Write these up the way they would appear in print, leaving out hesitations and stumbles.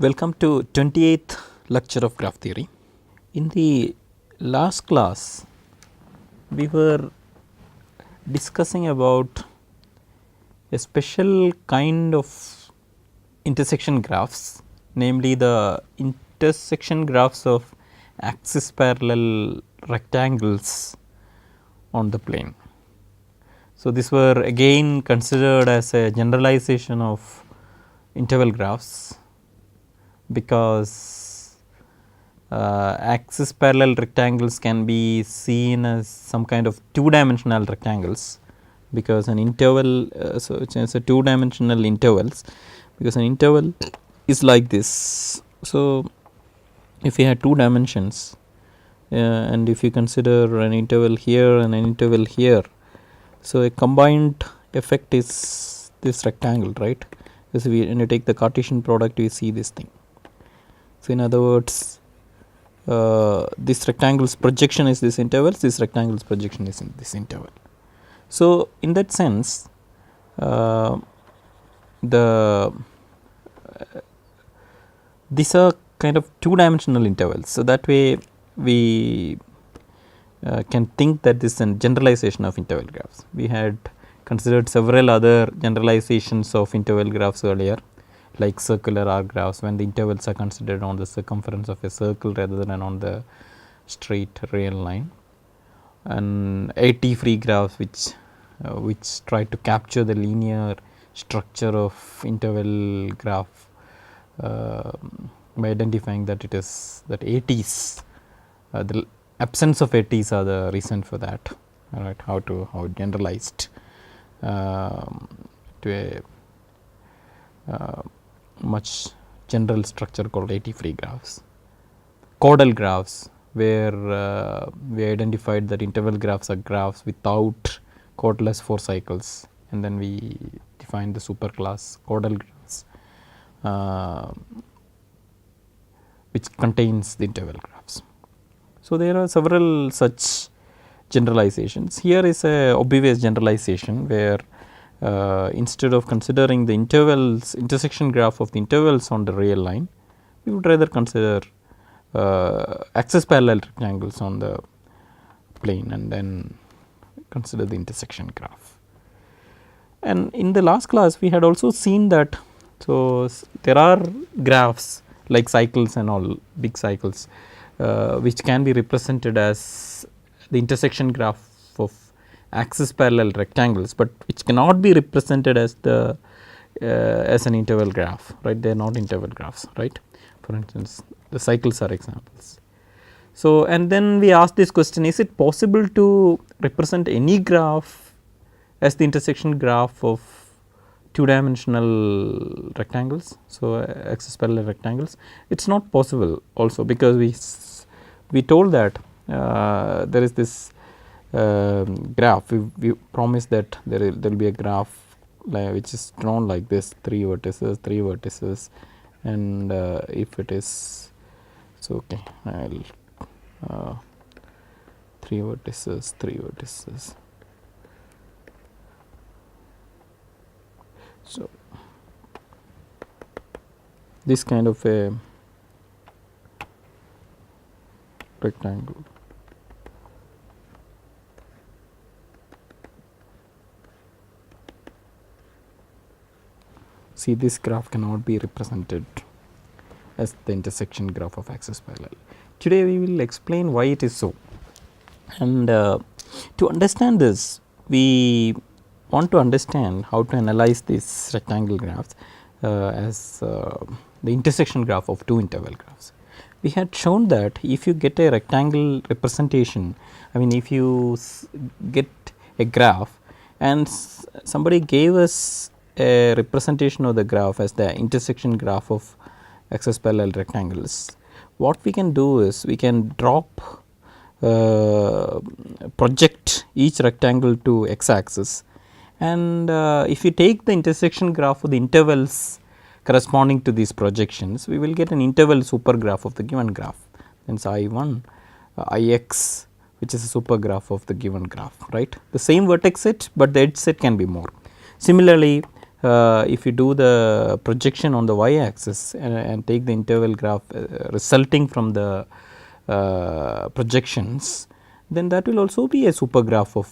Welcome to 28th lecture of graph theory. In the last class, we were discussing about a special kind of intersection graphs, namely the intersection graphs of axis parallel rectangles on the plane. So, these were again considered as a generalization of interval graphs, because axis parallel rectangles can be seen as some kind of two dimensional rectangles, because an interval so it is a two dimensional intervals, because an interval is like this. So, if you had two dimensions and if you consider an interval here and an interval here, so a combined effect is this rectangle, right. Because when you take the Cartesian product, we see this thing. So, in other words, this rectangle's projection is this interval, this rectangle's projection is in this interval. So, in that sense, these are kind of two dimensional intervals. So, that way we can think that this is a generalization of interval graphs. We had considered several other generalizations of interval graphs earlier, like circular R graphs, when the intervals are considered on the circumference of a circle rather than on the straight real line, and AT free graphs which try to capture the linear structure of interval graph by identifying that it is that ATs, the absence of ATs are the reason for that, right. How generalized to a much general structure called AT free graphs. Chordal graphs, where we identified that interval graphs are graphs without chordless 4 cycles, and then we defined the superclass chordal graphs which contains the interval graphs. So, there are several such generalizations. Here is a obvious generalization where instead of considering the intersection graph of the intervals on the real line, we would rather consider axis parallel rectangles on the plane and then consider the intersection graph. And in the last class, we had also seen that, so there are graphs like cycles and all big cycles which can be represented as the intersection graph of axis parallel rectangles, but which cannot be represented as the as an interval graph, right. They are not interval graphs, right. For instance, the cycles are examples. So, and then we ask this question, is it possible to represent any graph as the intersection graph of two dimensional rectangles, so axis parallel rectangles? It is not possible also, because we told that there is this graph. We promised that there will be a graph which is drawn like this, 3 vertices, and if it is, so okay, I will 3 vertices. So, this kind of a rectangle. See, this graph cannot be represented as the intersection graph of axis parallel. Today we will explain why it is so, and to understand this, we want to understand how to analyze these rectangle graphs as the intersection graph of two interval graphs. We had shown that if you get a rectangle representation, I mean if you get a graph and somebody gave us a representation of the graph as the intersection graph of axis parallel rectangles, what we can do is we can project each rectangle to x axis, and if you take the intersection graph of the intervals corresponding to these projections, we will get an interval super graph of the given graph. Hence, I1 Ix, which is a super graph of the given graph, right. The same vertex set, but the edge set can be more. Similarly, if you do the projection on the y axis and take the interval graph resulting from the projections, then that will also be a super graph of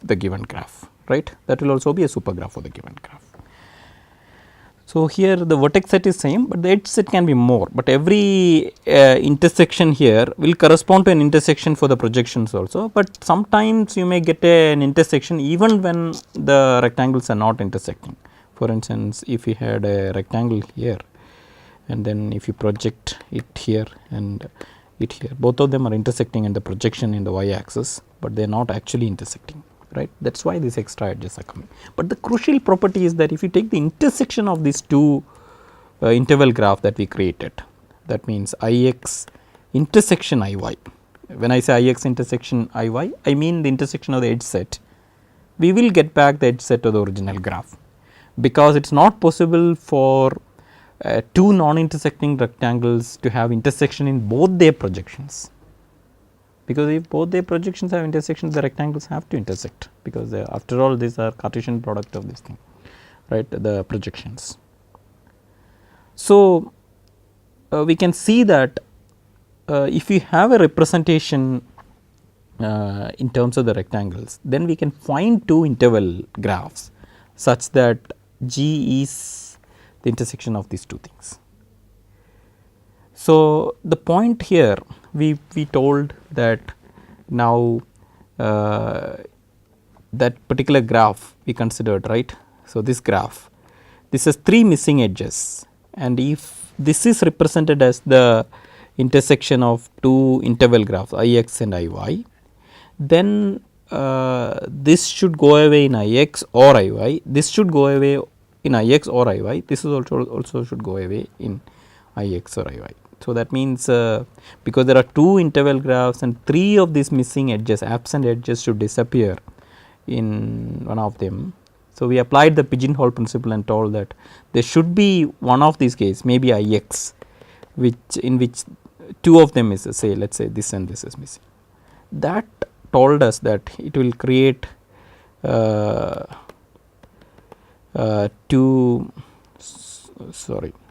the given graph, right. That will also be a super graph of the given graph. So, here the vertex set is same, but the edge set can be more, but every intersection here will correspond to an intersection for the projections also, but sometimes you may get an intersection even when the rectangles are not intersecting. For instance, if you had a rectangle here and then if you project it here and it here, both of them are intersecting in the projection in the y axis, but they are not actually intersecting, right. That is why these extra edges are coming. But the crucial property is that if you take the intersection of these two interval graph that we created, that means I x intersection I y. When I say I x intersection I y, I mean the intersection of the edge set. We will get back the edge set of the original graph, because it is not possible for two non-intersecting rectangles to have intersection in both their projections, because if both their projections have intersections, the rectangles have to intersect, because after all these are Cartesian product of this thing, right, the projections. So, we can see that if we have a representation in terms of the rectangles, then we can find two interval graphs such that G is the intersection of these two things. So, the point here we told that now that particular graph we considered, right. So, this graph, this has three missing edges, and if this is represented as the intersection of two interval graphs I x and I y, then this should go away in I x or I y, this should go away in I x or I y, this is also should go away in I x or I y. So, that means because there are two interval graphs and three of these missing edges, absent edges should disappear in one of them. So, we applied the pigeonhole principle and told that there should be one of these cases, maybe I x, which in which two of them is, say, let us say this and this is missing. That told us that it will create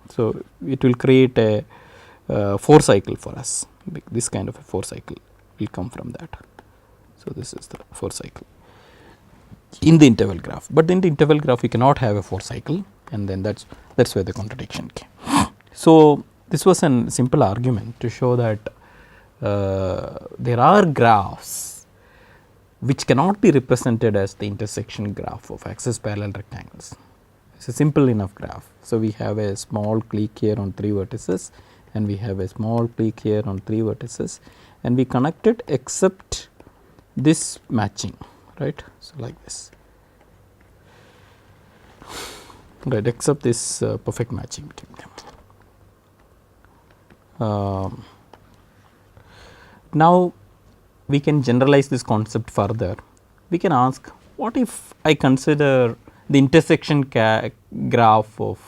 so it will create a 4 cycle for us. This kind of a 4 cycle will come from that. So, this is the 4 cycle in the interval graph, but in the interval graph we cannot have a 4 cycle, and then that is where the contradiction came. So, this was a simple argument to show that there are graphs which cannot be represented as the intersection graph of axis parallel rectangles. It is a simple enough graph. So, we have a small clique here on 3 vertices and we have a small clique here on 3 vertices, and we connect it except this matching, right. So, like this, right, except this perfect matching between them. Now, we can generalize this concept further. We can ask, what if I consider the intersection graph of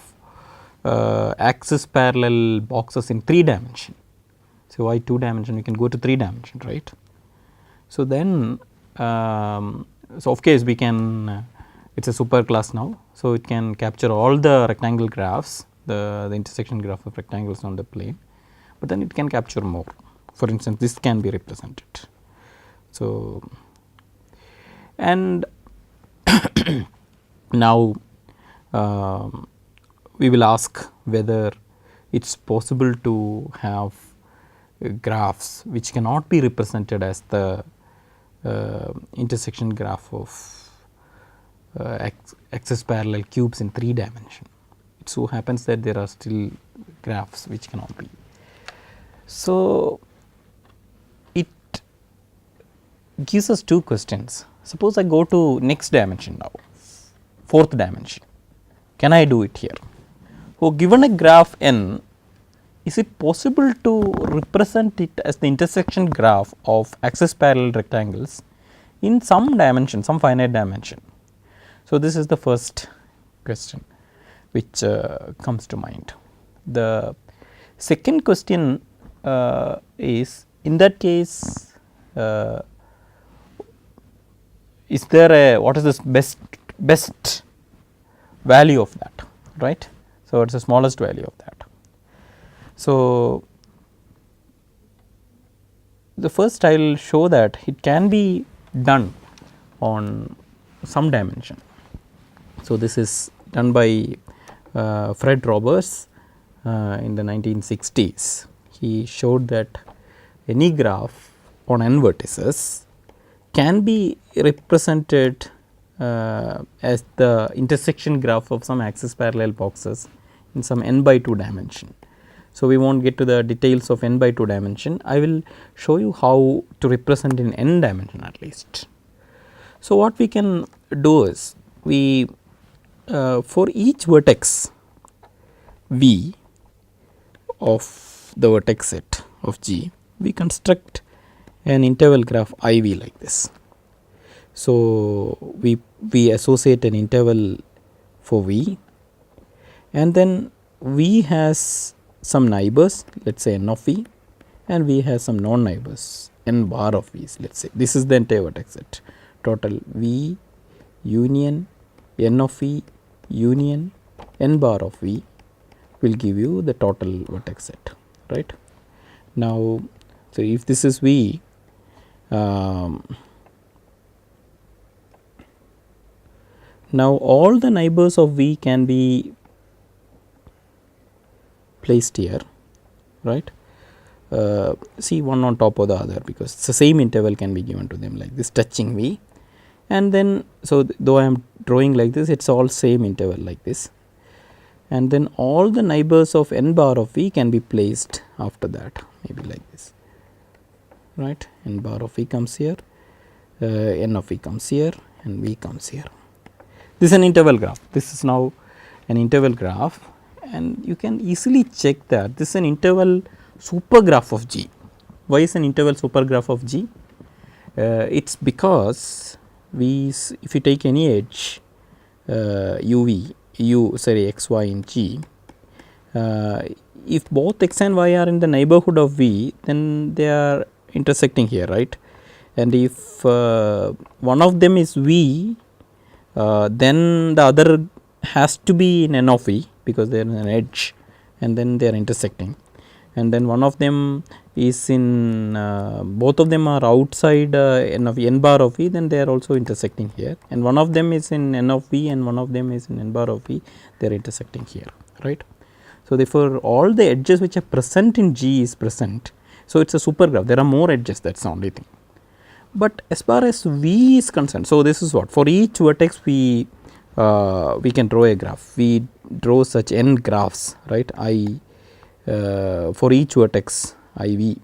axis parallel boxes in 3 dimension. So, why 2 dimension, we can go to 3 dimension, right. So, then so of course, we can it is a super class now. So, it can capture all the rectangle graphs, the intersection graph of rectangles on the plane, but then it can capture more. For instance, this can be represented. So, and now we will ask whether it is possible to have graphs which cannot be represented as the intersection graph of axis parallel cubes in 3 dimension. It so happens that there are still graphs which cannot be. So, it gives us 2 questions. Suppose I go to next dimension now, 4th dimension, can I do it here? So, given a graph n, is it possible to represent it as the intersection graph of axis parallel rectangles in some dimension, some finite dimension? So, this is the first question which comes to mind. The second question is, in that case, is there a, what is this best value of that, right. So, it is the smallest value of that. So, the first I will show that it can be done on some dimension. So, this is done by Fred Roberts in the 1960s. He showed that any graph on n vertices can be represented as the intersection graph of some axis parallel boxes in some n by 2 dimension. So, we will not get to the details of n by 2 dimension. I will show you how to represent in n dimension at least. So, what we can do is we for each vertex v of the vertex set of G, we construct an interval graph I v like this. So, we associate an interval for v, and then v has some neighbors, let us say n of v, and v has some non neighbors n bar of v's, let us say this is the entire vertex set, total v union n of v union n bar of v will give you the total vertex set, right. Now, so if this is v, now all the neighbors of v can be placed here, right. See one on top of the other, because it's the same interval can be given to them like this touching v, and then so though I am drawing like this, it is all same interval like this, and then all the neighbors of n bar of v can be placed after that, maybe like this, right. N bar of v comes here, n of v comes here, and v comes here. This is an interval graph. This is now an interval graph, and you can easily check that this is an interval supergraph of G. Why is an interval supergraph of G? It is because if you take any edge x y in G, if both x and y are in the neighborhood of V, then they are intersecting here, right. And if one of them is V, then the other has to be in n of V, because they are an edge and then they are intersecting, and then one of them is in both of them are outside n of n bar of V, then they are also intersecting here, and one of them is in n of V and one of them is in n bar of V, they are intersecting here, right. So, therefore, all the edges which are present in G is present. So, it is a super graph, there are more edges, that is the only thing. But as far as V is concerned, so this is what for each vertex we can draw a graph, we draw such n graphs, right. I for each vertex I v,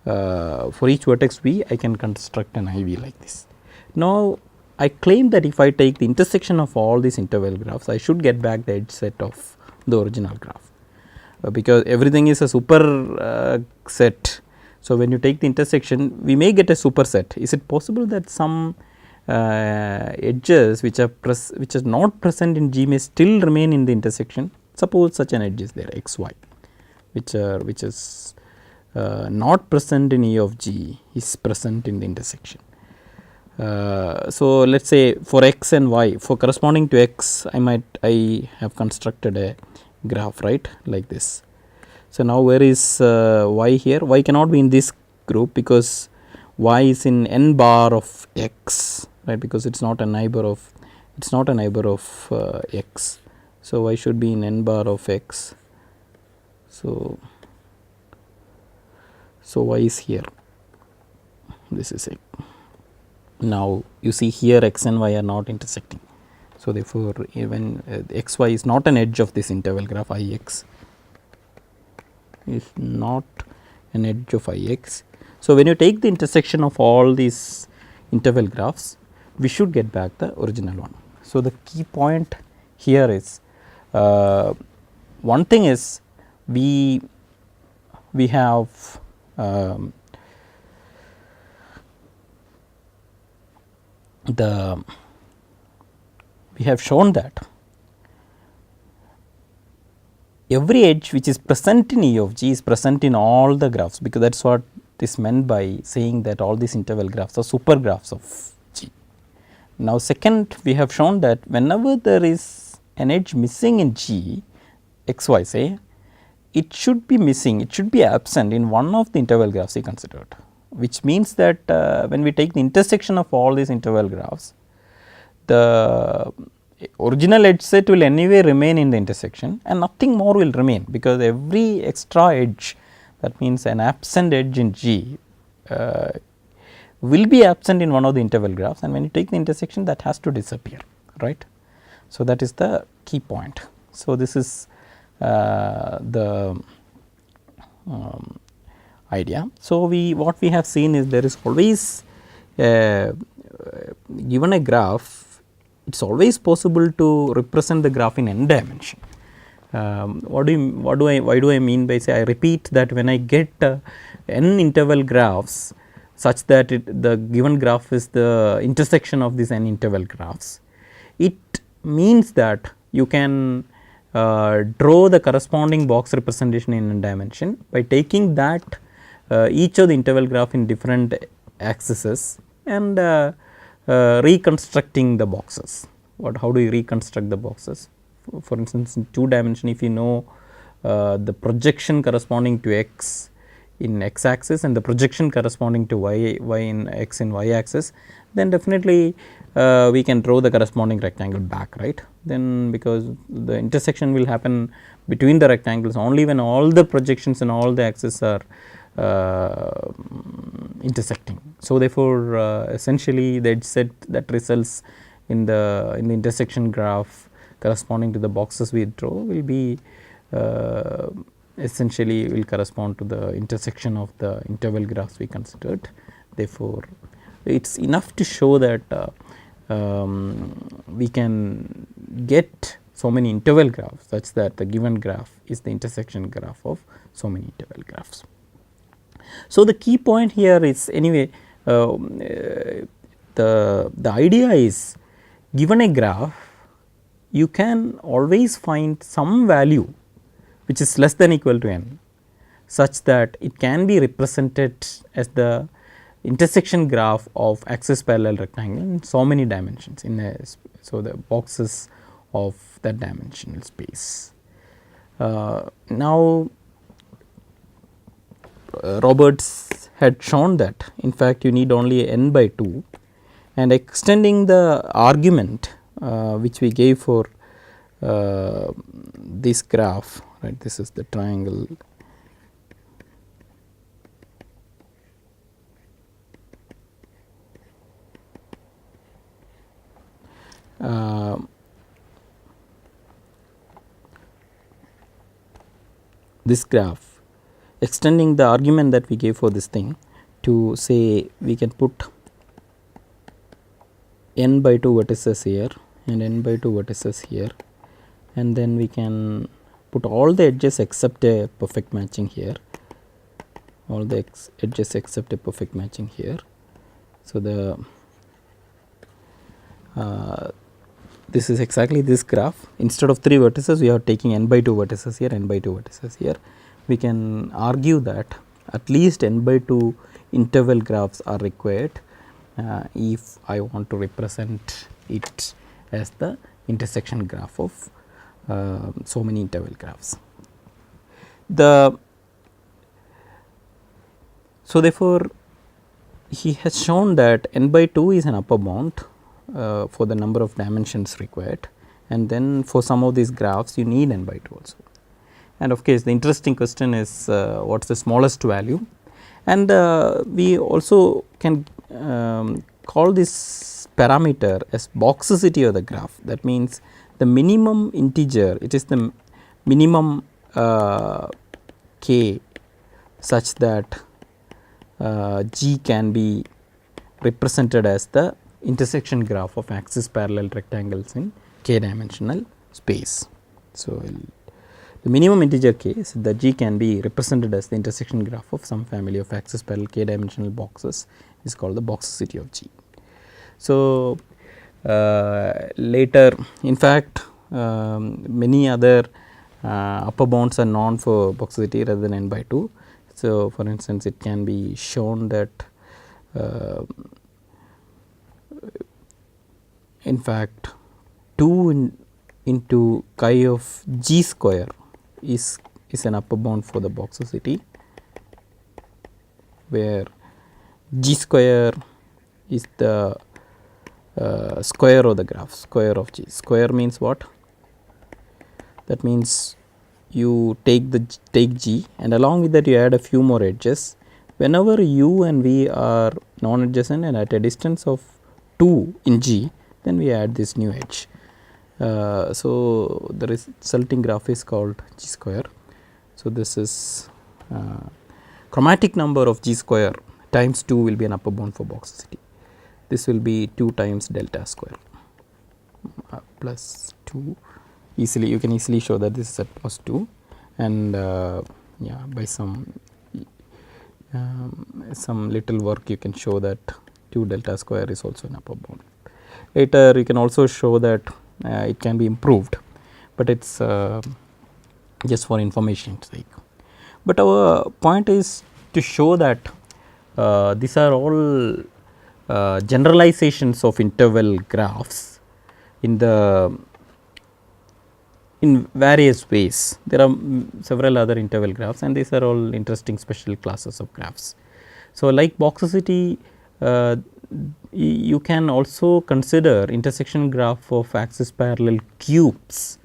for each vertex v I can construct an I v like this. Now, I claim that if I take the intersection of all these interval graphs, I should get back the edge set of the original graph, because everything is a super set. So, when you take the intersection, we may get a superset. Is it possible that some edges which are not present in G may still remain in the intersection? Suppose such an edge is there x y, which is not present in E of G, is present in the intersection. So, let us say for x and y, for corresponding to x, I have constructed a graph, right, like this. So, now where is y here? Y cannot be in this group, because y is in n bar of x, right, because it is not a neighbor of x. So, y should be in n bar of x. So, y is here, this is it. Now, you see here x and y are not intersecting. So, therefore, even x y is not an edge of this interval graph I x, is not an edge of I x. So, when you take the intersection of all these interval graphs, we should get back the original one. So, the key point here is one thing is we have we have shown that every edge which is present in E of G is present in all the graphs, because that is what is meant by saying that all these interval graphs are super graphs of G. Now, second, we have shown that whenever there is an edge missing in G x y say, it should be missing, it should be absent in one of the interval graphs we considered, which means that when we take the intersection of all these interval graphs, the original edge set will anyway remain in the intersection and nothing more will remain, because every extra edge, that means an absent edge in G will be absent in one of the interval graphs, and when you take the intersection, that has to disappear, right. So, that is the key point. So, this is the idea. So, what we have seen is there is always given a graph, it is always possible to represent the graph in n dimension. Why do I mean by say, I repeat that when I get n interval graphs such that the given graph is the intersection of these n interval graphs, it means that you can draw the corresponding box representation in n dimension by taking that each of the interval graph in different axes and reconstructing the boxes. How do you reconstruct the boxes? For instance, in 2 dimension, if you know the projection corresponding to x in x axis and the projection corresponding to y in x in y axis, then definitely we can draw the corresponding rectangle back, right. Then because the intersection will happen between the rectangles only when all the projections and all the axes are intersecting. So, therefore, essentially the edge set that results in the intersection graph corresponding to the boxes we draw will be essentially will correspond to the intersection of the interval graphs we considered. Therefore, it is enough to show that we can get so many interval graphs such that the given graph is the intersection graph of so many interval graphs. So, the key point here is anyway the idea is, given a graph, you can always find some value which is less than equal to n, such that it can be represented as the intersection graph of axis parallel rectangle in so many dimensions in a, so the boxes of that dimensional space. Now, Roberts had shown that in fact you need only n by 2, and extending the argument which we gave for this graph, right, this is the triangle this graph, extending the argument that we gave for this thing to say we can put n by 2 vertices here and n by 2 vertices here, and then we can put all the edges except a perfect matching here, all the edges except a perfect matching here. So, the this is exactly this graph. Instead of 3 vertices, we are taking n by 2 vertices here, n by 2 vertices here. We can argue that at least n by 2 interval graphs are required if I want to represent it as the intersection graph of so many interval graphs. So, therefore, he has shown that n by 2 is an upper bound for the number of dimensions required, and then for some of these graphs you need n by 2 also. And of course, the interesting question is what is the smallest value, and we also can call this parameter as boxicity of the graph. That means, the minimum integer, it is the minimum k such that G can be represented as the intersection graph of axis parallel rectangles in k dimensional space. So, the minimum integer k is that G can be represented as the intersection graph of some family of axis parallel k dimensional boxes is called the boxicity of G. So, later in fact, many other upper bounds are known for boxicity rather than n by 2. So, for instance, it can be shown that in fact 2 into chi of g square is an upper bound for the Boxicity, where g square is the square of the graph, square of g. Square means what? That means you take g, and along with that you add a few more edges. Whenever u and v are non-adjacent and at a distance of 2 in g, then we add this new edge. So the resulting graph is called g square. So this is chromatic number of g square times 2 will be an upper bound for Boxicity. This will be 2 times delta square plus 2. Easily you can easily show that this is at plus 2, and yeah, by some little work you can show that 2 delta square is also an upper bound. Later you can also show that it can be improved, but it is just for information sake. But our point is to show that these are all generalizations of interval graphs in various ways. There are several other interval graphs, and these are all interesting special classes of graphs. So, like Boxicity, you can also consider intersection graph of axis parallel cubes.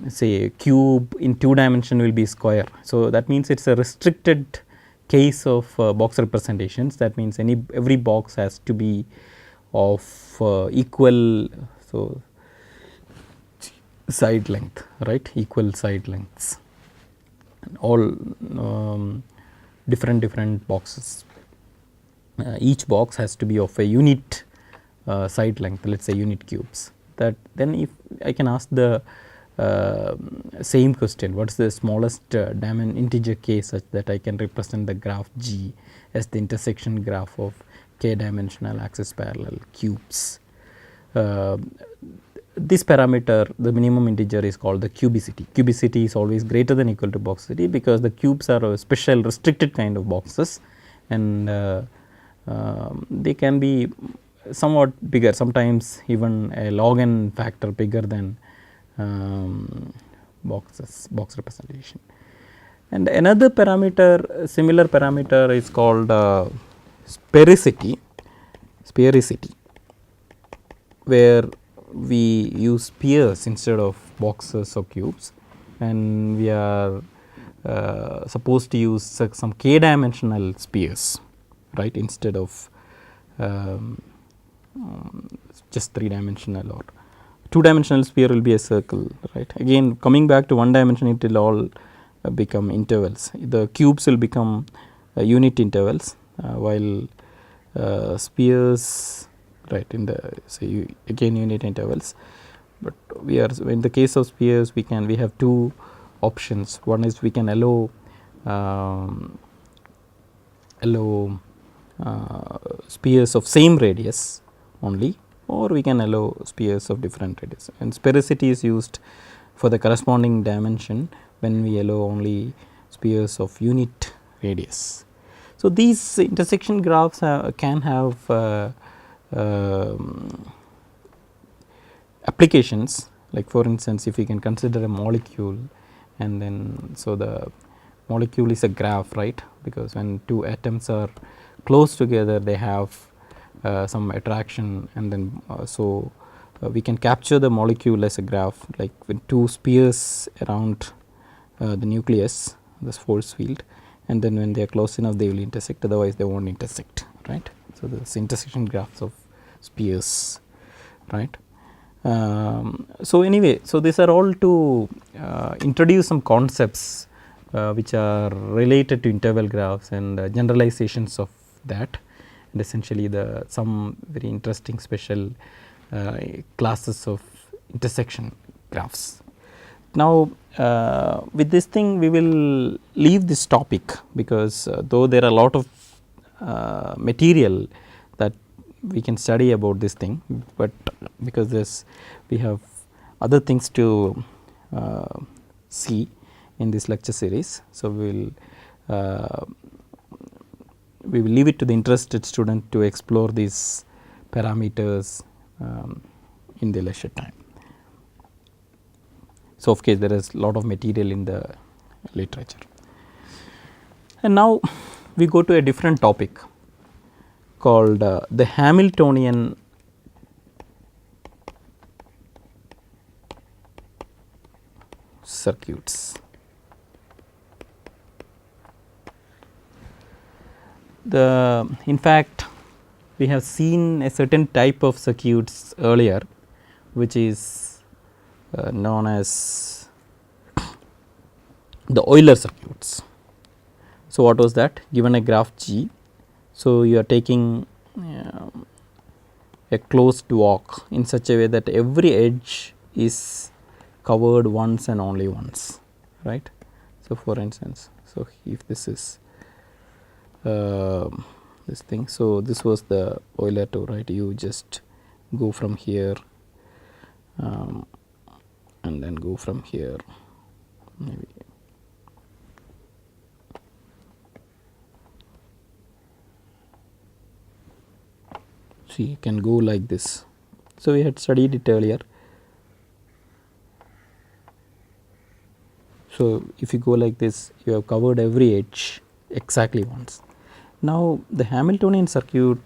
Say a cube in 2 dimension will be square. So, that means it is a restricted case of box representations. That means every box has to be of equal, so side length, right, equal side lengths, and all different boxes. Each box has to be of a unit side length, let us say unit cubes. That then if I can ask the same question, what is the smallest integer k such that I can represent the graph G as the intersection graph of k dimensional axis parallel cubes. This parameter, the minimum integer, is called the cubicity. Cubicity is always greater than equal to Boxicity because the cubes are a special restricted kind of boxes, and they can be somewhat bigger, sometimes even a log n factor bigger than box representation. And another parameter, similar parameter, is called sphericity, where we use spheres instead of boxes or cubes, and we are supposed to use some k dimensional spheres, right, instead of just 3 dimensional or 2 dimensional sphere will be a circle, right. Again, coming back to 1 dimension, it will all become intervals. The cubes will become unit intervals, while spheres, right, in the again unit intervals. But we are, in the case of spheres, we have 2 options. One is we can allow spheres of same radius only, or we can allow spheres of different radius, and sphericity is used for the corresponding dimension when we allow only spheres of unit radius. So, these intersection graphs can have applications, like for instance, if we can consider a molecule, and then so the molecule is a graph, right, because when 2 atoms are close together they have some attraction, and then we can capture the molecule as a graph, like when 2 spheres around the nucleus, this force field, and then when they are close enough they will intersect, otherwise they will not intersect, right. So, this intersection graphs of spheres, right. So, anyway, so these are all to introduce some concepts which are related to interval graphs and generalizations of that, and essentially some very interesting special classes of intersection graphs. Now, with this thing we will leave this topic, because though there are a lot of material that we can study about this thing, but because we have other things to see in this lecture series. So, we will leave it to the interested student to explore these parameters in the leisure time. So, of course, there is a lot of material in the literature. And now we go to a different topic called the Hamiltonian circuits. In fact, we have seen a certain type of circuits earlier, which is known as the Euler circuits. So, what was that? Given a graph G, so you are taking a closed walk in such a way that every edge is covered once and only once, right. So, for instance, so if this is this thing, so this was the Euler 2, right. You just go from here and then go from here, maybe see you can go like this. So, we had studied it earlier. So, if you go like this, you have covered every edge exactly once. Now, the Hamiltonian circuit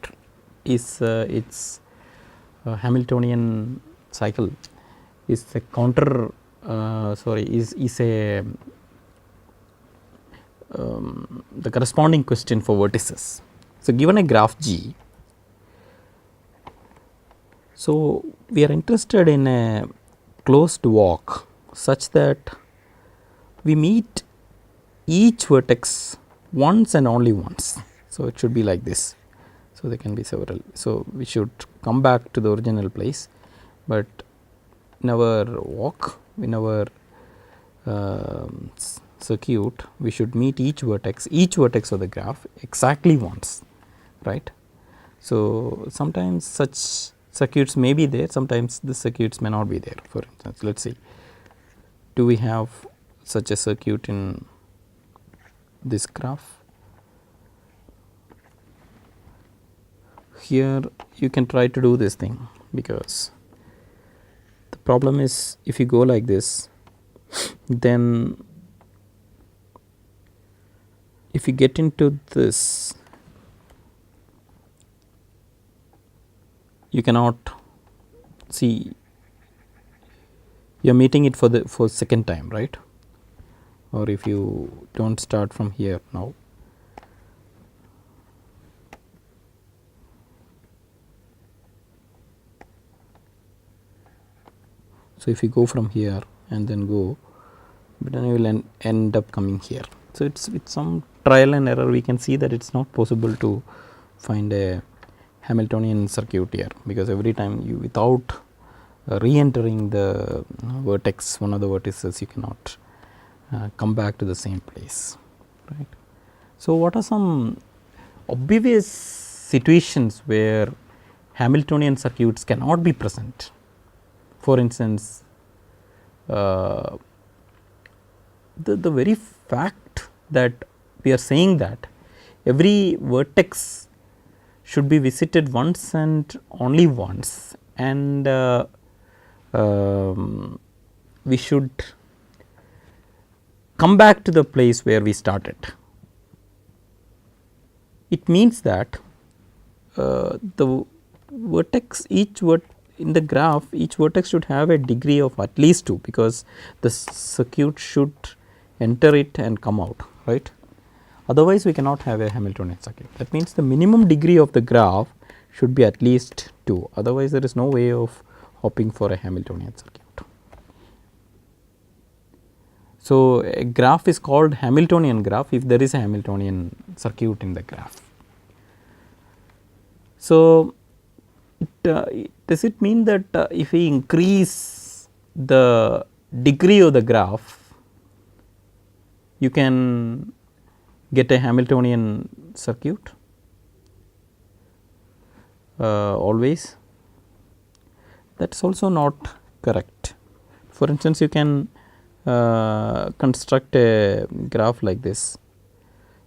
is its Hamiltonian cycle is a counter is a the corresponding question for vertices. So, given a graph G, so we are interested in a closed walk such that we meet each vertex once and only once. So, it should be like this. So, there can be several. So, we should come back to the original place, but in our walk, in our circuit, we should meet each vertex of the graph exactly once, right. So, sometimes such circuits may be there, sometimes the circuits may not be there. For instance, let us see, do we have such a circuit in this graph? Here you can try to do this thing, because the problem is if you go like this, then if you get into this, you cannot see, you are meeting it for second time, right. Or if you do not start from here now, so if you go from here and then go, but then you will end up coming here. So, it is with some trial and error we can see that it is not possible to find a Hamiltonian circuit here, because every time you without re-entering the vertex, one of the vertices, you cannot come back to the same place, right. So, what are some obvious situations where Hamiltonian circuits cannot be present? For instance, the very fact that we are saying that every vertex should be visited once and only once, and we should come back to the place where we started. It means that the vertex, in the graph, each vertex should have a degree of at least 2, because the circuit should enter it and come out, right. Otherwise, we cannot have a Hamiltonian circuit. That means, the minimum degree of the graph should be at least 2, otherwise there is no way of hoping for a Hamiltonian circuit. So, a graph is called Hamiltonian graph if there is a Hamiltonian circuit in the graph. So, does it mean that if we increase the degree of the graph, you can get a Hamiltonian circuit always? That is also not correct. For instance, you can construct a graph like this.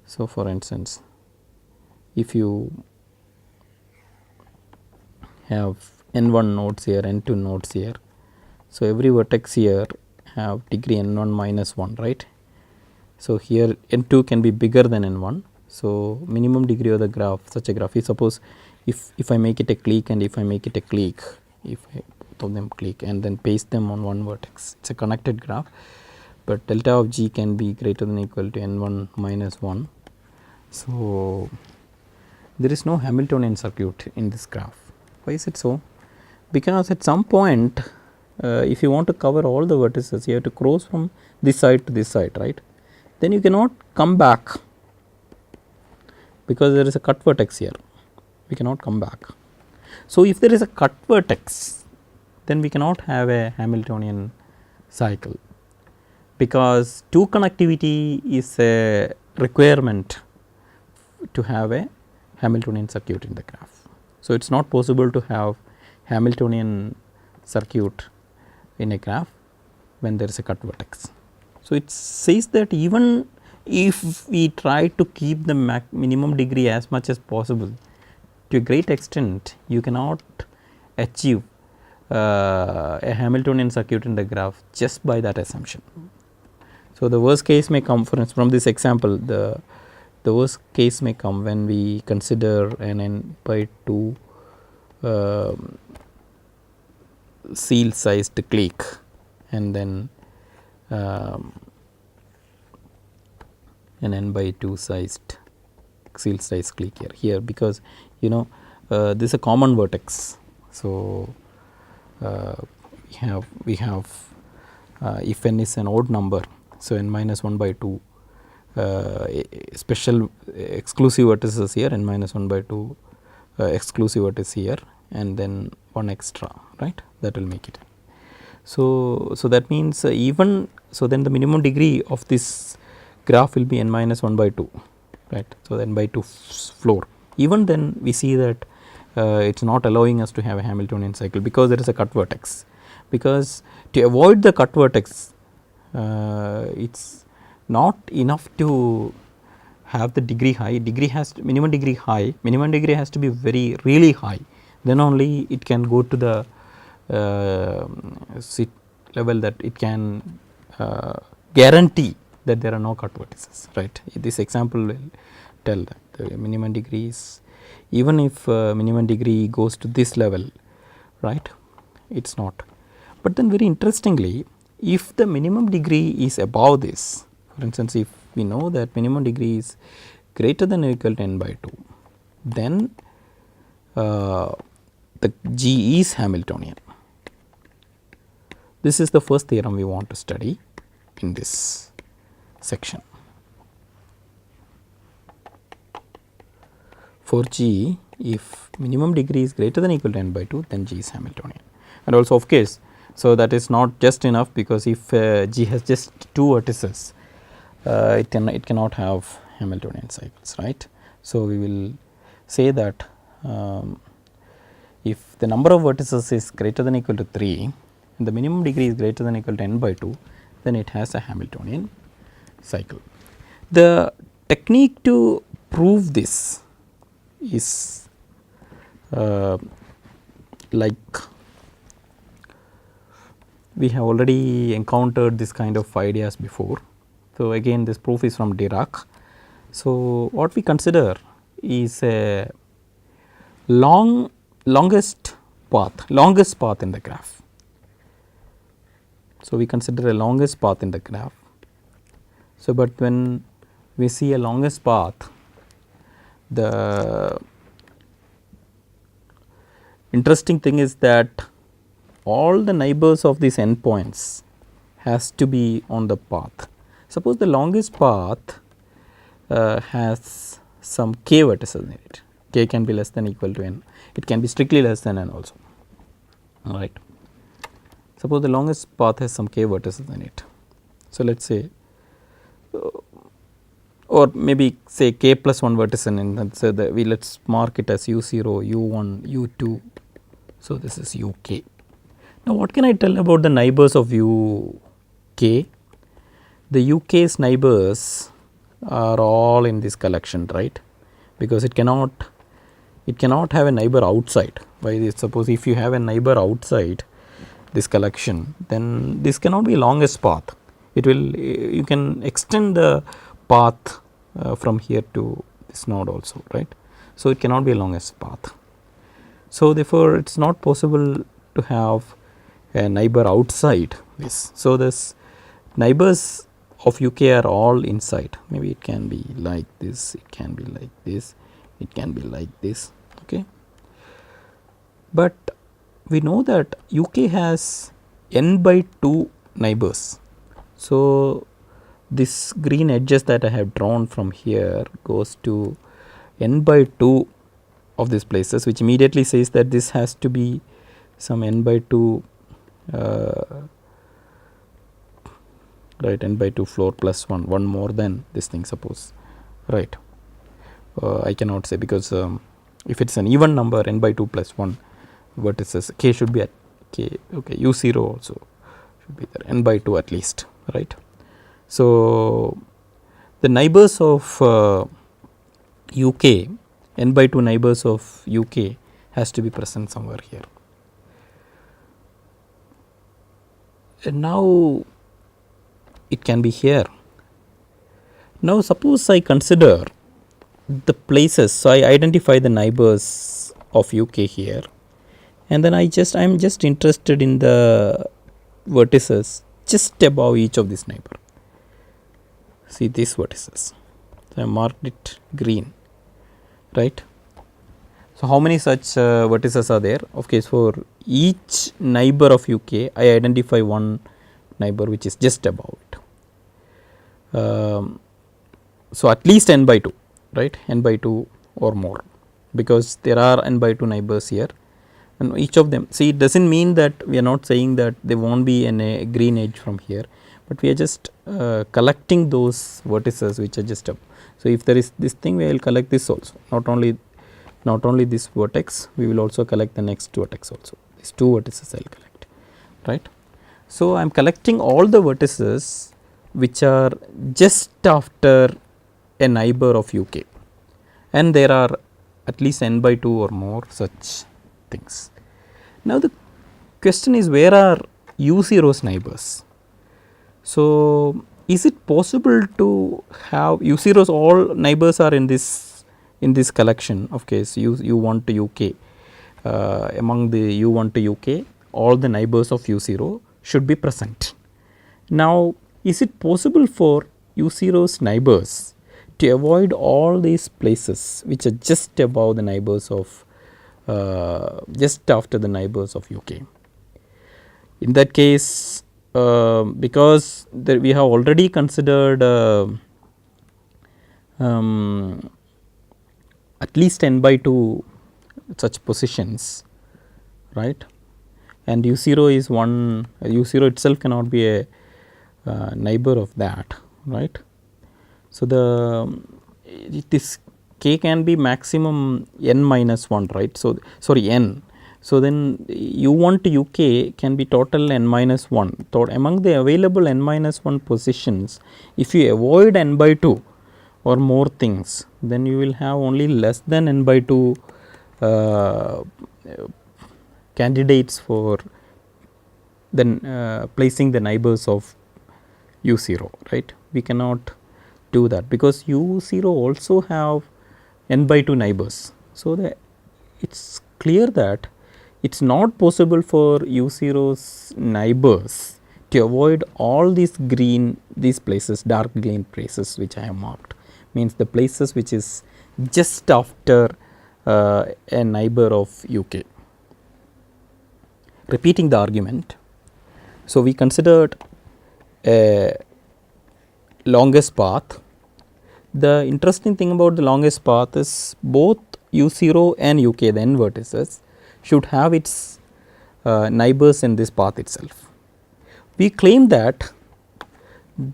So, for instance, if you have n1 nodes here, n2 nodes here. So, every vertex here have degree n1 minus 1, right. So, here n2 can be bigger than n1. So, minimum degree of the graph, such a graph is, suppose if I make it a clique and if I make it a clique, if I both of them clique and then paste them on one vertex, it is a connected graph, but delta of g can be greater than or equal to n1 minus 1. So, there is no Hamiltonian circuit in this graph. Why is it so? Because at some point if you want to cover all the vertices, you have to cross from this side to this side, right. Then you cannot come back because there is a cut vertex here, we cannot come back. So, if there is a cut vertex, then we cannot have a Hamiltonian cycle, because two connectivity is a requirement to have a Hamiltonian circuit in the graph. So, it is not possible to have Hamiltonian circuit in a graph when there is a cut vertex. So, it says that even if we try to keep the minimum degree as much as possible, to a great extent you cannot achieve a Hamiltonian circuit in the graph just by that assumption. So, the worst case may come, for instance, from this example, the worst case may come when we consider an n by 2 seal sized clique and then an n by 2 sized seal size clique here, because you know this is a common vertex. So, we have if n is an odd number, so n minus 1 by 2 special exclusive vertices here, n minus 1 by 2 exclusive vertices here, and then one extra, right, that will make it. So, that means even so then the minimum degree of this graph will be n minus 1 by 2, right. So, n by 2 floor, even then we see that it is not allowing us to have a Hamiltonian cycle, because there is a cut vertex, because to avoid the cut vertex it is not enough to have the degree high, minimum degree high, minimum degree has to be very really high, then only it can go to the level that it can guarantee that there are no cut vertices, right. This example will tell that the minimum degree is, even if minimum degree goes to this level, right, it is not. But then very interestingly, if the minimum degree is above this, for instance, if we know that minimum degree is greater than or equal to n by 2, then the G is Hamiltonian. This is the first theorem we want to study in this section. For G, if minimum degree is greater than or equal to n by 2, then G is Hamiltonian. And also of course, so that is not just enough, because if G has just 2 vertices, it cannot have Hamiltonian cycles, right. So, we will say that if the number of vertices is greater than or equal to 3 and the minimum degree is greater than or equal to n by 2, then it has a Hamiltonian cycle. The technique to prove this is like we have already encountered this kind of ideas before. So, again this proof is from Dirac. So, what we consider is a longest path in the graph. So, we consider a longest path in the graph. So, but when we see a longest path, the interesting thing is that all the neighbors of these endpoints has to be on the path. Suppose the longest path has some k vertices in it, k can be less than or equal to n, it can be strictly less than n also, right. Suppose the longest path has some k vertices in it. So, let us say or maybe say k plus 1 vertex in that, so let us mark it as u0, u1, u2. So, this is uk. Now, what can I tell about the neighbors of uk? The uk's neighbors are all in this collection, right, because it cannot have a neighbor outside. By this, suppose if you have a neighbor outside, this collection, then this cannot be longest path. It will, you can extend the path from here to this node also, right. So, it cannot be longest path. So, therefore, it is not possible to have a neighbor outside this. So, this neighbors of UK are all inside. Maybe it can be like this, it can be like this, it can be like this. Okay. But we know that UK has n by 2 neighbors. So, this green edges that I have drawn from here goes to n by 2 of these places, which immediately says that this has to be some n by 2 right, n by 2 floor plus 1 more than this thing, suppose, right. I cannot say, because if it is an even number, n by 2 plus 1 vertices, k should be at k, okay, u0 also should be there, n by 2 at least, right. So, the neighbors of UK, n by 2 neighbors of UK has to be present somewhere here. And now it can be here. Now, suppose I consider the places. So, I identify the neighbors of UK here, and then I am just interested in the vertices just above each of this neighbor. See these vertices. So, I marked it green, right. So, how many such vertices are there? Okay, for each neighbor of UK, I identify one neighbor which is just above it. So, at least n by 2, right, n by 2 or more, because there are n by 2 neighbors here, and each of them, see, it does not mean that we are not saying that there will not be a green edge from here, but we are just collecting those vertices which are just up. So, if there is this thing, we will collect this also, not only this vertex, we will also collect the next vertex also, these 2 vertices I will collect, right. So, I am collecting all the vertices which are just after a neighbor of UK, and there are at least n by 2 or more such things. Now, the question is, where are U0's neighbors? So, is it possible to have U0's all neighbors are in this collection of case U1 to UK, among the U1 to UK, all the neighbors of U0 should be present. Now, is it possible for U0's neighbors to avoid all these places which are just above the neighbors of just after the neighbors of UK? In that case, because we have already considered at least n by 2 such positions, right, and U0 is one, U0 itself cannot be a neighbor of that, right. So, this k can be maximum n minus 1, right. So, sorry, n. So, then U1 to UK can be total n minus 1. So, among the available n minus 1 positions, if you avoid n by 2 or more things, then you will have only less than n by 2 candidates for then placing the neighbors of U0, right. We cannot do that, because U0 also have n by 2 neighbors. So, it is clear that it is not possible for U0's neighbors to avoid all these places, dark green places which I have marked, means the places which is just after a neighbor of UK. Repeating the argument, so we considered a longest path. The interesting thing about the longest path is both U0 and UK, the n vertices, should have its neighbors in this path itself. We claim that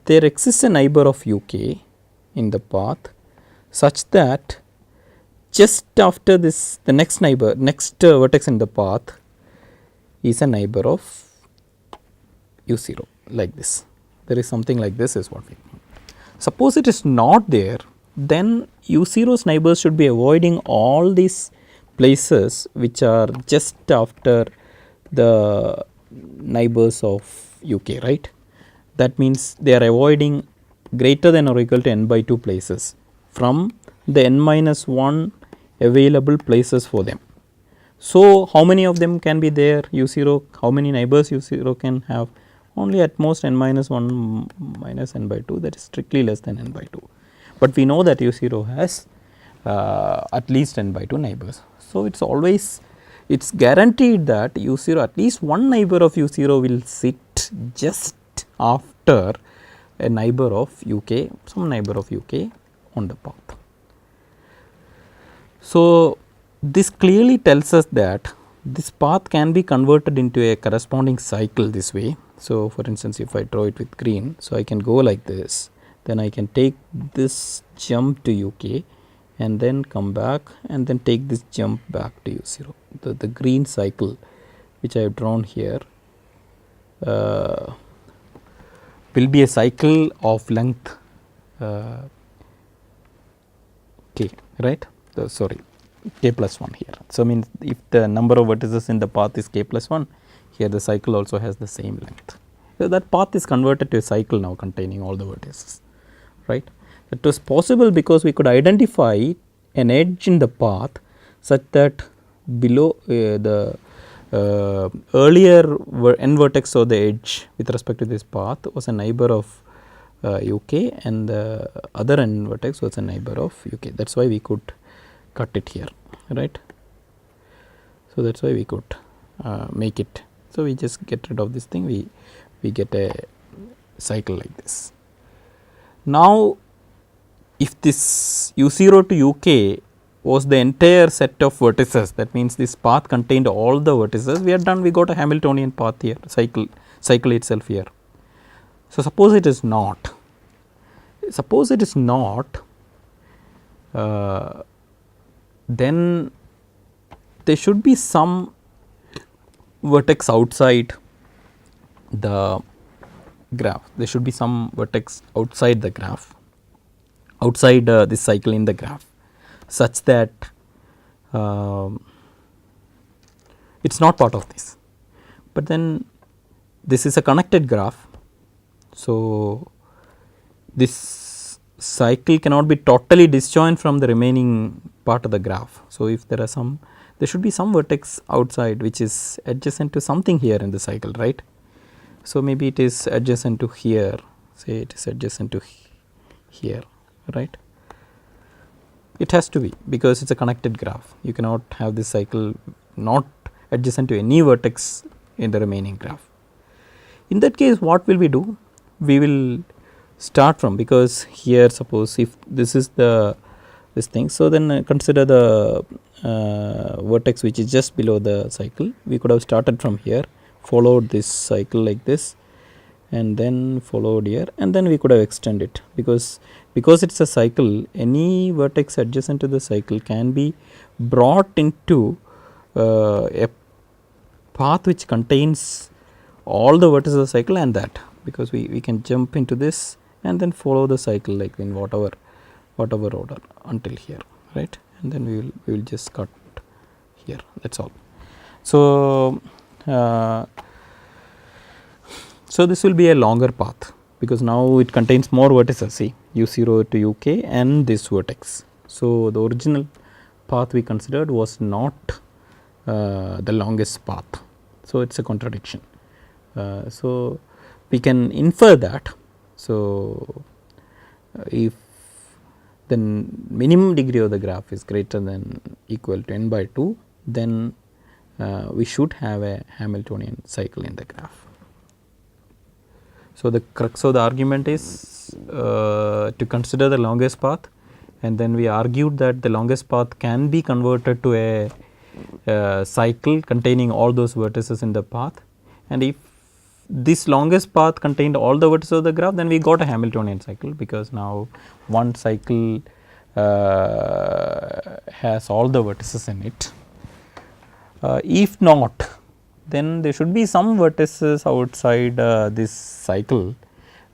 there exists a neighbor of UK in the path such that just after this, the next vertex in the path is a neighbor of U0, like this. There is something like this is what we mean. Suppose it is not there, then U0's neighbors should be avoiding all these places which are just after the neighbors of UK, right. That means they are avoiding greater than or equal to n by 2 places from the n minus 1 available places for them. So, how many of them can be there u0, how many neighbors u0 can have? Only at most n minus 1 minus n by 2, that is strictly less than n by 2, but we know that u0 has at least n by 2 neighbors. So, it is always, it is guaranteed that u0, at least one neighbor of u0 will sit just after a neighbor of UK, some neighbor of UK on the path. So, this clearly tells us that this path can be converted into a corresponding cycle this way. So, for instance, if I draw it with green, so I can go like this, then I can take this jump to UK and then come back and then take this jump back to u0. The green cycle which I have drawn here will be a cycle of length k, right. Sorry, k plus 1 here. So, means if the number of vertices in the path is k plus 1, here the cycle also has the same length. So, that path is converted to a cycle now containing all the vertices, right. That was possible because we could identify an edge in the path such that below the earlier n vertex of the edge with respect to this path was a neighbor of UK and the other n vertex was a neighbor of UK. That is why we could cut it here, right. So, that is why we could make it. So, we just get rid of this thing, we get a cycle like this. Now, if this u0 to UK was the entire set of vertices, that means this path contained all the vertices, we are done, we got a Hamiltonian path here, cycle itself here. So, suppose it is not, then there should be some vertex outside the graph, there should be some vertex outside the graph, outside this cycle in the graph, such that it is not part of this, but then this is a connected graph. So, this cycle cannot be totally disjoint from the remaining part of the graph. So, if there are some, there should be some vertex outside which is adjacent to something here in the cycle, right. So, maybe it is adjacent to here, say it is adjacent to here, right. It has to be because it is a connected graph, you cannot have this cycle not adjacent to any vertex in the remaining graph. In that case, what will we do? We will start from, because here suppose if this is the this thing, so then consider the vertex which is just below the cycle. We could have started from here, followed this cycle like this and then followed here, and then we could have extended it, because it is a cycle, any vertex adjacent to the cycle can be brought into a path which contains all the vertices of the cycle and that, because we can jump into this and then follow the cycle like in whatever order until here, right, and then we will just cut here, that is all. So, so this will be a longer path, because now it contains more vertices, see u0 to UK and this vertex. So, the original path we considered was not the longest path. So, it is a contradiction. So, we can infer that. So, if the minimum degree of the graph is greater than equal to n by 2, then we should have a Hamiltonian cycle in the graph. So, the crux of the argument is to consider the longest path, and then we argued that the longest path can be converted to a cycle containing all those vertices in the path, and if this longest path contained all the vertices of the graph, then we got a Hamiltonian cycle, because now one cycle has all the vertices in it. If not, then there should be some vertices outside this cycle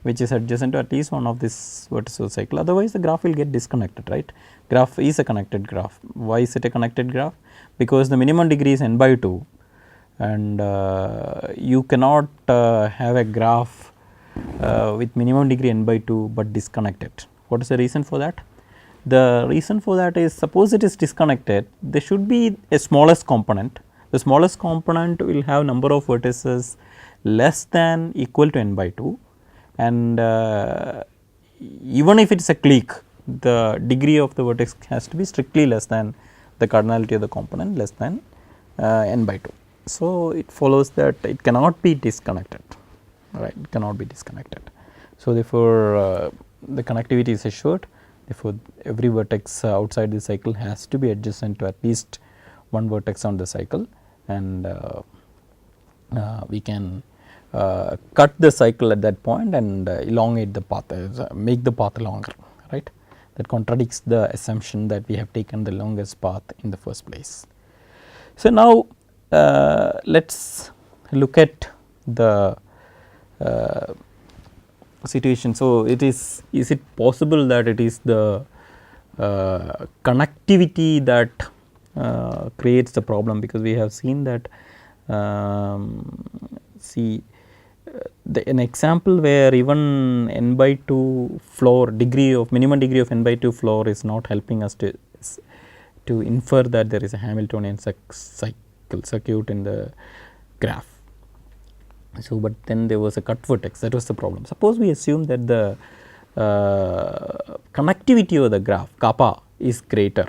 which is adjacent to at least one of this vertices of the cycle, otherwise the graph will get disconnected, right. Graph is a connected graph. Why is it a connected graph? Because the minimum degree is n by 2, and you cannot have a graph with minimum degree n by 2, but disconnected. What is the reason for that? The reason for that is, suppose it is disconnected, there should be a smallest component. The smallest component will have number of vertices less than equal to n by 2, and even if it is a clique, the degree of the vertex has to be strictly less than the cardinality of the component less than n by 2. So, it follows that it cannot be disconnected, right, it cannot be disconnected. So, therefore, the connectivity is assured. Therefore, every vertex outside the cycle has to be adjacent to at least one vertex on the cycle, and we can cut the cycle at that point and elongate the path, make the path longer, right. That contradicts the assumption that we have taken the longest path in the first place. So, now let us look at the situation. So, is it possible that it is the connectivity that creates the problem, because we have seen that an example where even n by 2 floor degree of minimum degree of n by 2 floor is not helping us to infer that there is a Hamiltonian circuit in the graph. So, but then there was a cut vertex, that was the problem. Suppose we assume that the connectivity of the graph kappa is greater,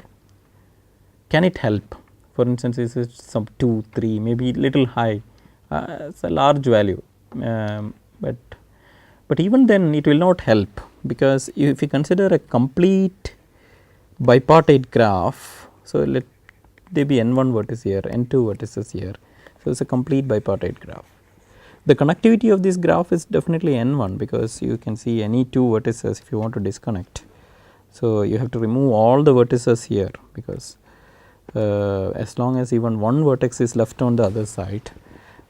can it help? For instance, is it some 2, 3, maybe little high, it is a large value, but even then it will not help, because if you consider a complete bipartite graph. So, let there be n1 vertices here, n2 vertices here. So, it is a complete bipartite graph. The connectivity of this graph is definitely n1, because you can see any 2 vertices if you want to disconnect. So, you have to remove all the vertices here, because as long as even one vertex is left on the other side,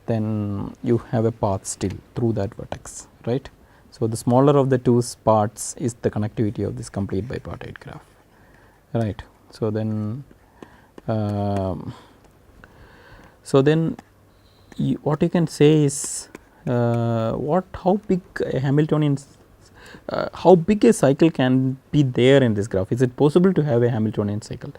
then you have a path still through that vertex, right. So, the smaller of the two parts is the connectivity of this complete bipartite graph, right. So, then what you can say is how big a Hamiltonian how big a cycle can be there in this graph. Is it possible to have a Hamiltonian cycle?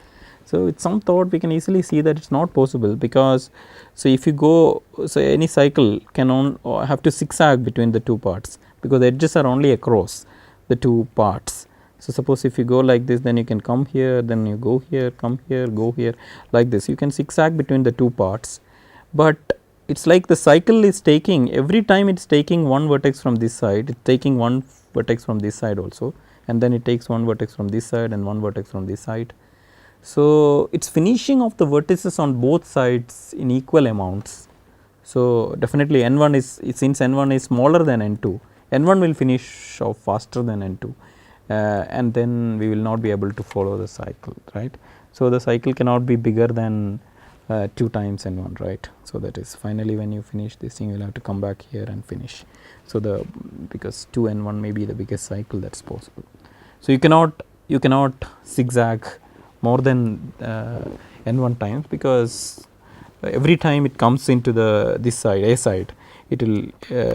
So, with some thought we can easily see that it is not possible, because so if you go, so any cycle can have to zigzag between the two parts, because the edges are only across the two parts. So, suppose if you go like this, then you can come here, then you go here, come here, go here, like this, you can zigzag between the two parts, but it is like the cycle is taking, every time it is taking one vertex from this side, it is taking one vertex from this side also, and then it takes one vertex from this side and one vertex from this side. So, it is finishing of the vertices on both sides in equal amounts. So, definitely n1 is, since n1 is smaller than n2, n1 will finish off faster than n2, and then we will not be able to follow the cycle, right. So, the cycle cannot be bigger than 2 times n1, right. So, that is finally when you finish this thing, you will have to come back here and finish. So, because 2 n1 may be the biggest cycle that is possible. So, you cannot zigzag more than n1 times, because every time it comes into this side, A side, it will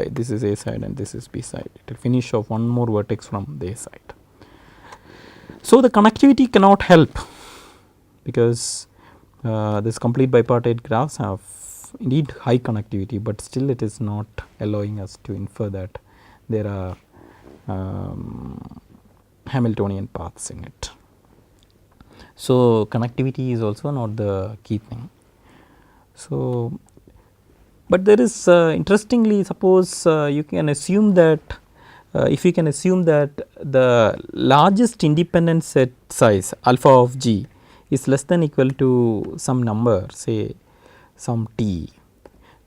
this is A side and this is B side, it will finish off one more vertex from the A side. So, the connectivity cannot help, because this complete bipartite graphs have indeed high connectivity, but still it is not allowing us to infer that there are Hamiltonian paths in it. So, connectivity is also not the key thing. So, but there is interestingly, suppose you can assume that if you can assume that the largest independent set size alpha of g is less than equal to some number, say some t,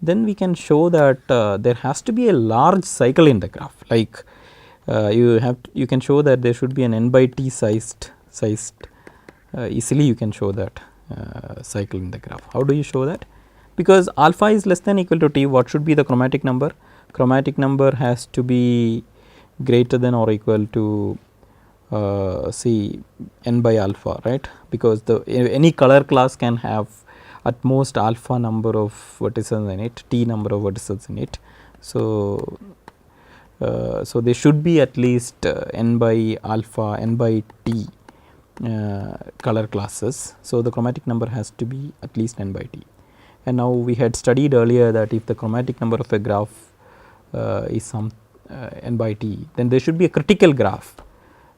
then we can show that there has to be a large cycle in the graph, like you can show that there should be an n by t sized easily you can show that cycle in the graph. How do you show that? Because alpha is less than equal to t, what should be the chromatic number? Chromatic number has to be greater than or equal to say n by alpha, right, because any color class can have at most alpha number of vertices in it, t number of vertices in it. So, so there should be at least n by alpha, n by t color classes. So, the chromatic number has to be at least n by t. And now we had studied earlier that if the chromatic number of a graph is some n by t, then there should be a critical graph,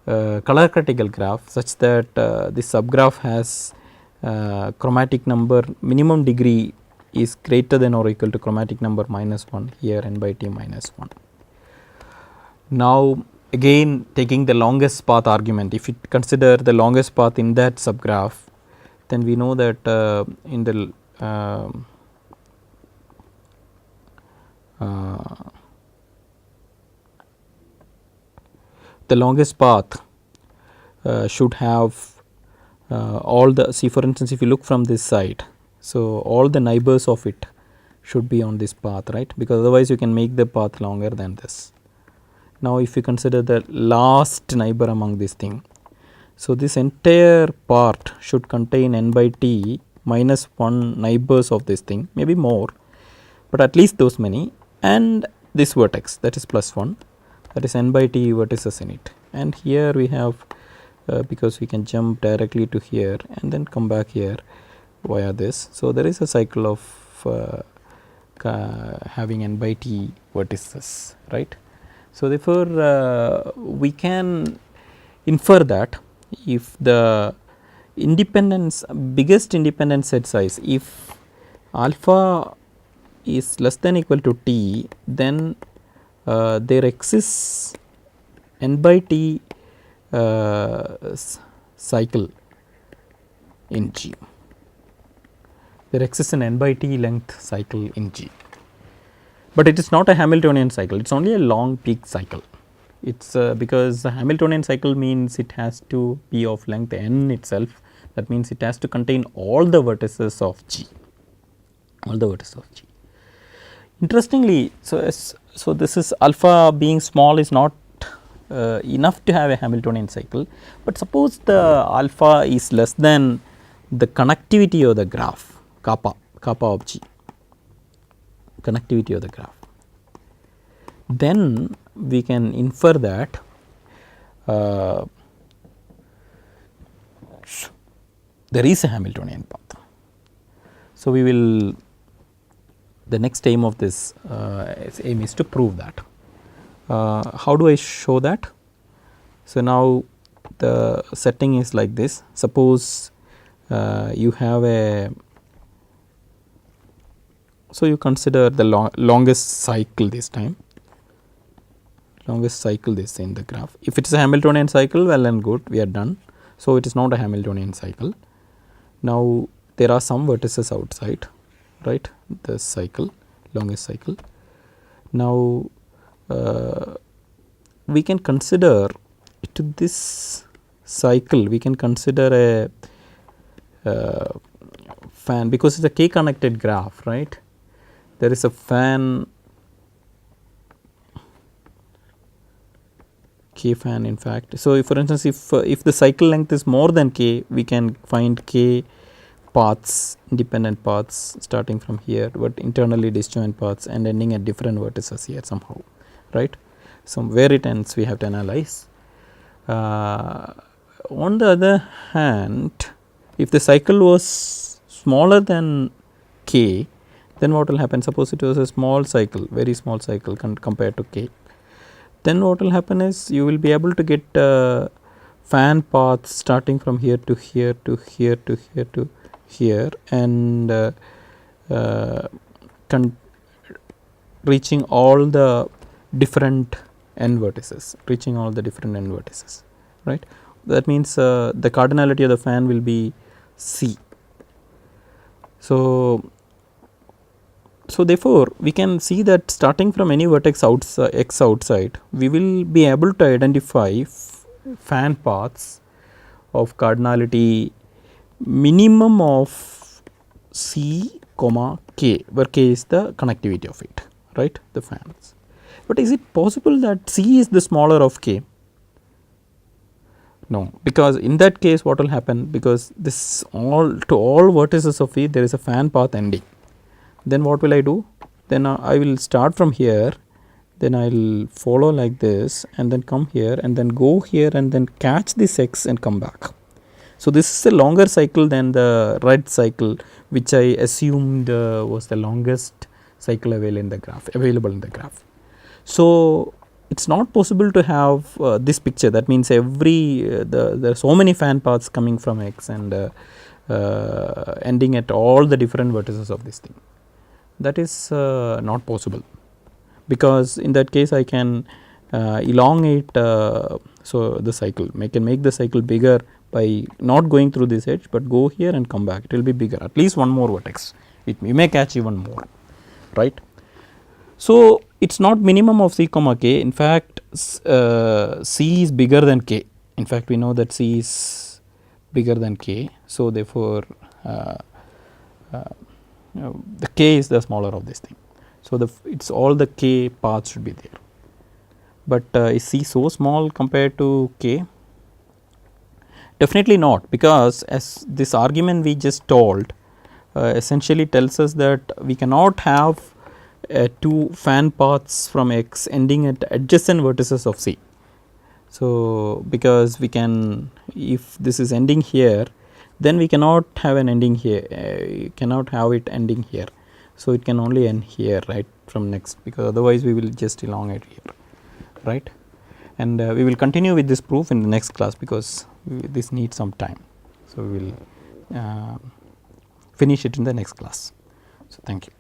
color critical graph, such that this subgraph has chromatic number minimum degree is greater than or equal to chromatic number minus 1, here n by t minus 1. Now, again taking the longest path argument, if you consider the longest path in that subgraph, then we know that in the the longest path should have all the, see for instance, if you look from this side, so all the neighbors of it should be on this path, right, because otherwise you can make the path longer than this. Now, if you consider the last neighbor among this thing, so this entire part should contain n by t minus 1 neighbors of this thing, maybe more, but at least those many, and this vertex, that is plus 1, that is n by t vertices in it. And here we have because we can jump directly to here and then come back here via this. So, there is a cycle of having n by t vertices, right. So, therefore, we can infer that if the independence, biggest independent set size, if alpha is less than equal to t, then there exists n by t cycle in G. There exists an n by t length cycle in G, but it is not a Hamiltonian cycle, it is only a long peak cycle. It is because the Hamiltonian cycle means it has to be of length n itself, that means it has to contain all the vertices of G, all the vertices of G. Interestingly, so this is alpha being small is not enough to have a Hamiltonian cycle, but suppose the alpha is less than the connectivity of the graph kappa of G, connectivity of the graph, then we can infer that there is a Hamiltonian path. So, we will, the next aim of this aim is to prove that. How do I show that? So, now the setting is like this. Suppose you have a, so you consider the longest cycle this time, longest cycle this in the graph. If it is a Hamiltonian cycle, well and good, we are done. So, it is not a Hamiltonian cycle. Now, there are some vertices outside, right, the cycle, longest cycle. Now, we can consider to this cycle, we can consider a fan, because it is a k connected graph, right. There is a fan, k fan in fact. So, if for instance, if the cycle length is more than k, we can find k paths, independent paths starting from here, but internally disjoint paths and ending at different vertices here somehow, right. So, where it ends we have to analyze. On the other hand, if the cycle was smaller than k, then what will happen? Suppose it was a small cycle, very small cycle compared to k, then what will happen is you will be able to get fan paths starting from here to here to here to here to here, and reaching all the different n vertices, reaching all the different n vertices, right. That means the cardinality of the fan will be C. So, therefore, we can see that starting from any vertex outside, x outside, we will be able to identify fan paths of cardinality minimum of C comma k, where k is the connectivity of it, right, the fans. But is it possible that C is the smaller of k? No, because in that case what will happen, because this all to all vertices of V there is a fan path ending. Then what will I do? Then I will start from here, then I will follow like this and then come here and then go here and then catch this x and come back. So, this is a longer cycle than the red cycle, which I assumed was the longest cycle available in the graph. So, it is not possible to have this picture. That means there are so many fan paths coming from x and ending at all the different vertices of this thing. That is not possible, because in that case I can elongate so the cycle, I can make the cycle bigger by not going through this edge, but go here and come back. It will be bigger, at least one more vertex. You may catch even more, right. So, it is not minimum of C comma k. In fact, C is bigger than k. In fact, we know that C is bigger than k. So, therefore, the k is the smaller of this thing. So, it is all the k paths should be there, but is C so small compared to k? Definitely not, because as this argument we just told essentially tells us that we cannot have two fan paths from x ending at adjacent vertices of C. So, because we can, if this is ending here, then we cannot have an ending here, cannot have it ending here. So, it can only end here, right, from next, because otherwise we will just elongate here, right. And we will continue with this proof in the next class, because this needs some time. So, we will finish it in the next class. So, thank you.